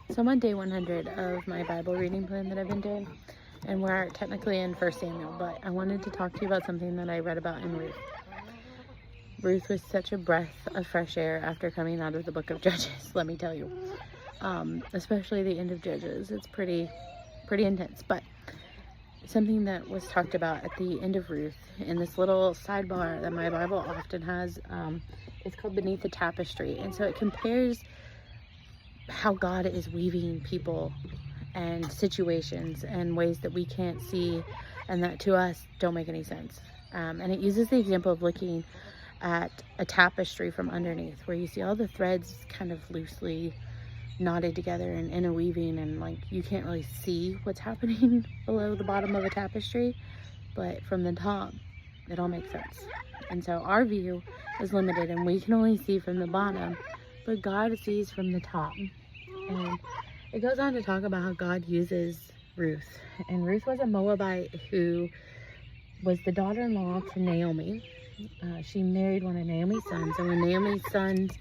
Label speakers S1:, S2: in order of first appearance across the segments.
S1: So I'm on day 100 of my Bible reading plan that I've been doing, and we're technically in 1 Samuel, but I wanted to talk to you about something that I read about in Ruth. Ruth was such a breath of fresh air after coming out of the book of Judges, let me tell you. Especially the end of Judges. It's pretty intense, but something that was talked about at the end of Ruth in this little sidebar that my Bible often has, it's called Beneath the Tapestry, and so it compares how God is weaving people and situations and ways that we can't see and that to us don't make any sense. And it uses the example of looking at a tapestry from underneath, where you see all the threads kind of loosely knotted together and interweaving, and like you can't really see what's happening below the bottom of a tapestry, but from the top it all makes sense. And so our view is limited and we can only see from the bottom, but God sees from the top. And it goes on to talk about how God uses Ruth. And Ruth was a Moabite who was the daughter-in-law to Naomi. She married one of Naomi's sons, and when Naomi's sons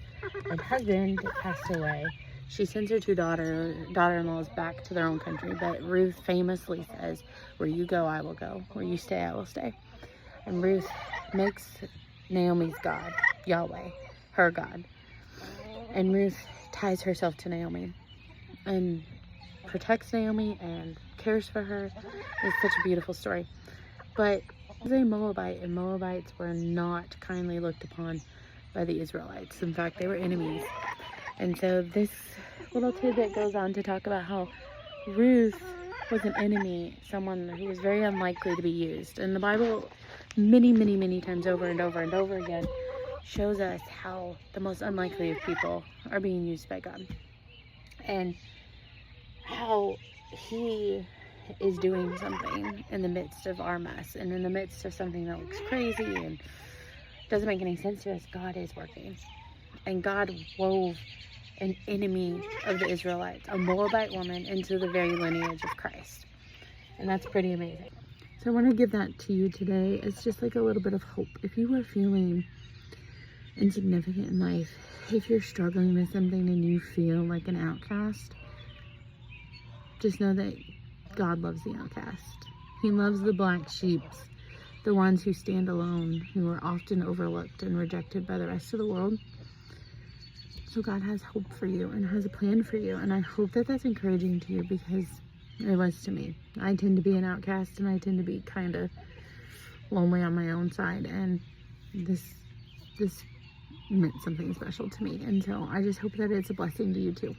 S1: and husband passed away, she sends her two daughter-in-laws back to their own country. But Ruth famously says, "Where you go, I will go. Where you stay, I will stay." And Ruth makes Naomi's God, Yahweh, her God. And Ruth ties herself to Naomi and protects Naomi and cares for her. It's such a beautiful story. But as a Moabite, and Moabites were not kindly looked upon by the Israelites. In fact, they were enemies. And so this little tidbit goes on to talk about how Ruth was an enemy, someone who was very unlikely to be used. And the Bible many times over and over and over again shows us how the most unlikely of people are being used by God, and how he is doing something in the midst of our mess, and in the midst of something that looks crazy and doesn't make any sense to us. God is working, and God wove an enemy of the Israelites, a Moabite woman, into the very lineage of Christ. And that's pretty amazing. So I want to give that to you today as just like a little bit of hope. If you are feeling insignificant in life, if you're struggling with something and you feel like an outcast, just know that God loves the outcast. He loves the black sheep, the ones who stand alone, who are often overlooked and rejected by the rest of the world. So God has hope for you and has a plan for you, and I hope that that's encouraging to you, because it was to me. I tend to be an outcast, and I tend to be kind of lonely on my own side, and this meant something special to me. And so I just hope that it's a blessing to you too.